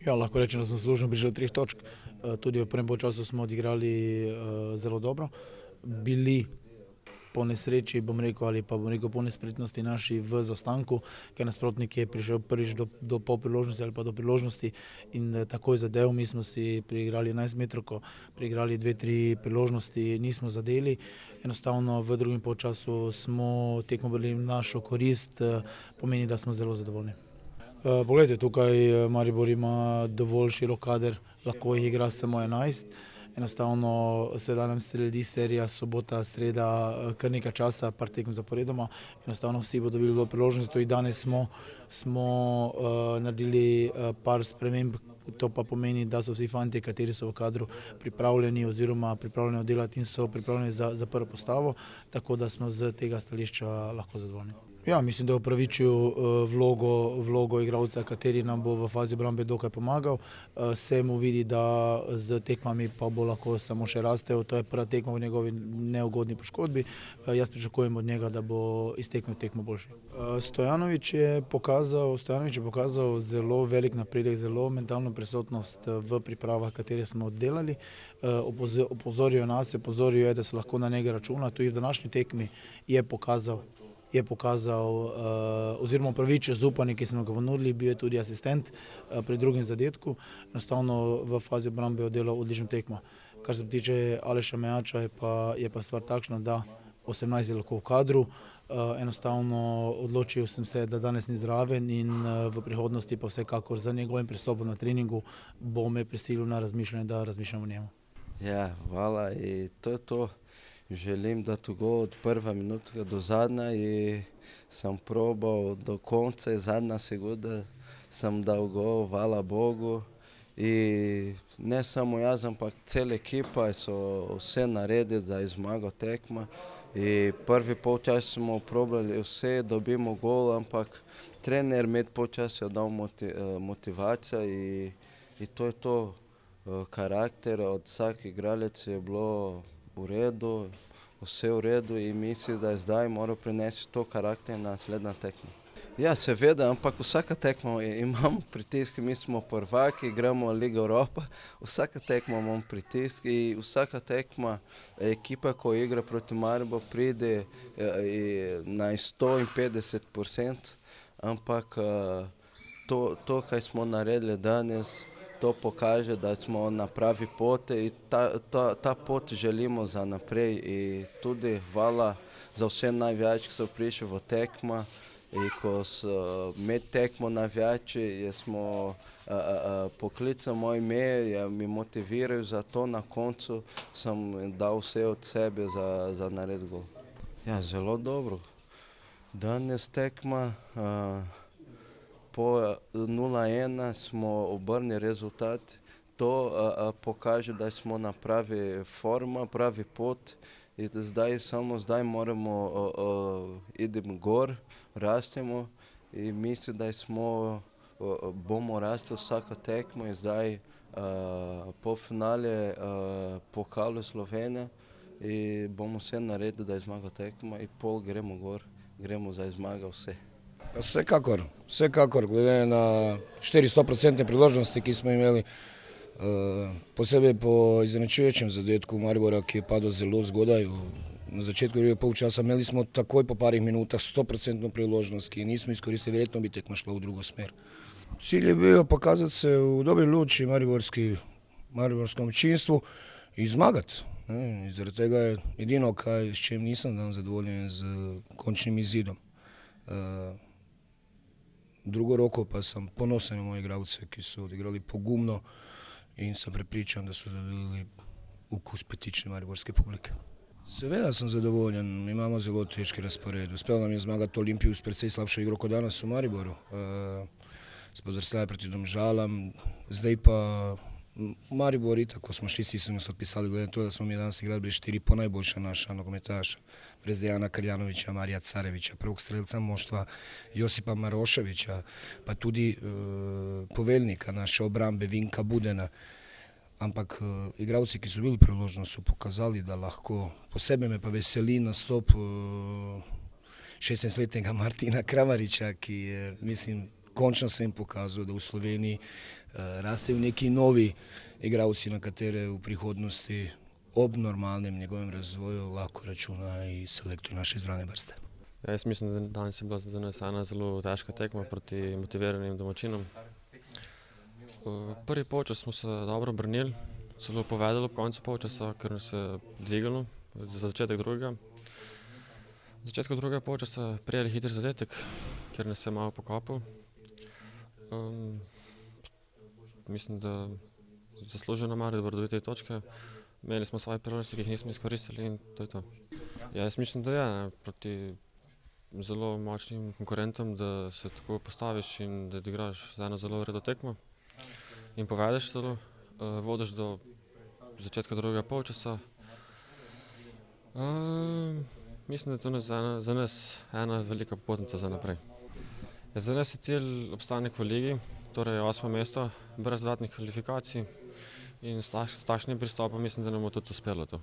Ja, lahko rečem, da smo zaslužno prišli do 3 točk. Tudi v prvem polčasu smo odigrali zelo dobro. Bili po nesreči, ali pa po nespretnosti naši v zaostanku, ker nasprotnik je prišel prvič do pol priložnosti ali pa do priložnosti in takoj zadev. Mi smo si priigrali 11-metrovko, priigrali 2-3 priložnosti, nismo zadeli. Enostavno v drugem polčasu smo tekmo bili v našo korist, pomeni, da smo zelo zadovoljni. Poglejte, tukaj Maribor ima dovolj širok kader, lahko jih igra samo 11. Enostavno sedaj nam sledi serija sobota, sreda, kar nekaj časa, par tekem zaporedoma. Enostavno vsi bodo dobili priložnost, tudi danes smo naredili par sprememb, to pa pomeni, da so vsi fantje, kateri so v kadru, pripravljeni oziroma pripravljeni delati in so pripravljeni za prvo postavo, tako da smo z tega stališča lahko zadovoljni. Ja, mislim, da je upravičil vlogo igralca, kateri nam bo v fazi obrambe dokaj pomagal. Se mu vidi, da z tekmami pa bo lahko samo še rastel. To je prva tekma v njegovi neugodni poškodbi. Jaz pričakujem od njega, da bo iz tekme v tekmo boljši. Stojanović je pokazal zelo velik napredek, zelo mentalno prisotnost v pripravah, katere smo delali. Opozoril nas, opozoril je, da se lahko na njega računa. Tudi v današnji tekmi je pokazal oziroma upravičil zaupanje, ki smo ga ponudili, bil je tudi asistent pri drugem zadetku. Enostavno v fazi obrambe je oddelal odlično tekmo. Kar se tiče Aleša Mejača, je pa stvar takšna, da 18 je lahko v kadru. Enostavno odločil sem se, da danes ni zraven in v prihodnosti pa vsekakor za njegovim pristopom na treningu bo me prisilil na razmišljanje, da razmišljam o njemu. Ja, hvala i to je to. Želim dati gol od prve minute do zadnje i sam probao do konca i zadnja sekunda sam dao gol, hvala Bogu. I ne samo jaz, ampak cela ekipa so vse naredili da je zmagal tekma. I prvi polčas smo probali vse, dobimo gol, ampak trener med polčas je dal motivacija i to je to. Karakter od vsake igralec je bilo v redu, vse v redu i mislim, da je zdaj moral prinesti to karakter na naslednja tekma. Ja, seveda, ampak vsaka tekma imamo pritisk, mi smo prvaki, igramo Liga Europa, vsaka tekma imamo pritisk i vsaka tekma ekipa koja igra proti Mariboru pride na 150%, ampak to kaj smo naredili danes, to pokaže da smo na pravi poti i ta pot želimo za naprej i tudi hvala za vse navijače, ki so prišli v tekma i ko so med tekmo navijači, smo poklicali moje ime, mi motiviraju za to, na koncu sam dal vse od sebe za nared gol. Ja, zelo dobro. Danes tekma po 0:1 smo obrnili rezultat. To pokaže da smo na pravi forma, pravi pot i samo zdaj moramo idemo gor, rastemo i mislim da bomo rasti vsaka tekma i zdaj polfinale pokalu Slovenije i bomo vse naredili da je zmaga tekma i pol gremo gor, gremo za zmaga vse. Vsekakor, glede na 400% priložnosti, ki smo imeli, posebej po izenačujočem zadetku Maribora, ki je padel zelo zgodaj. Na začetku drugega polčasa imeli smo takoj po parih minutah 100% priložnost, ki nismo iskoristili, verjetno bi tekma šla v drugo smer. Cilj je bio pokazati se u dobri luči mariborskom občinstvu i zmagati. I zaradi tega je edino, s čim nisam dan zadovoljen z končnim izidom. Drugo roko pa sam ponosen na moje igralce, ki so odigrali pogumno in sem prepričan, da so dobili ukus petične mariborske publike. Seveda sem zadovoljen, imamo zelo težki razpored. Uspelo nam je zmagati Olimpiju s precej slabšo igro kot danes v Mariboru. Spodrsljaj proti Domžalam, zdaj pa Maribor itak, ko smo šli, svi su nas otpisali, glede to da smo mi danas igrali bili 4 ponajboljša naša nogometaša. Brez Dejana Karjanovića, Marija Carevića, prvog strelca moštva Josipa Maroševića, pa tudi poveljnika naše obrambe Vinka Budena. Ampak igralci, ki so bili priložno, so pokazali, da lahko. Posebej me pa veseli nastop 16-letnega Martina Kramarića, ki je, mislim, končno se jim pokazal, da v Sloveniji rastejo neki novi igralci, na katere v prihodnosti ob normalnem njegovem razvoju lahko računa i selektor naše izbrane vrste. Jaz mislim, da danes je bila za nas ena zelo težka tekma proti motiviranim domačinom. Prvi polčas smo se dobro branili, celo povedali ob koncu polčasa, ker nas je dvigalo za začetek drugega. V začetku drugega polčasa prijeli hiter zadetek, ker nas je malo pokopal. Mislim, da zasluženo Maribor dobi te točke. Imeli smo svoje priložnosti, ki jih nismo izkoristili in to je to. Ja, jaz mislim, da je proti zelo močnim konkurentom, da se tako postaviš in da odigraš za eno zelo vredo tekmo in povedeš celo, vodiš do začetka drugega polčasa. Mislim, da je to za nas ena velika popotnica za naprej. Ja, za nas je cilj obstanek v ligi, torej 8. mesto, brez dodatnih kvalifikacij in s takšnim pristopom mislim, da nam bo tudi uspelo to.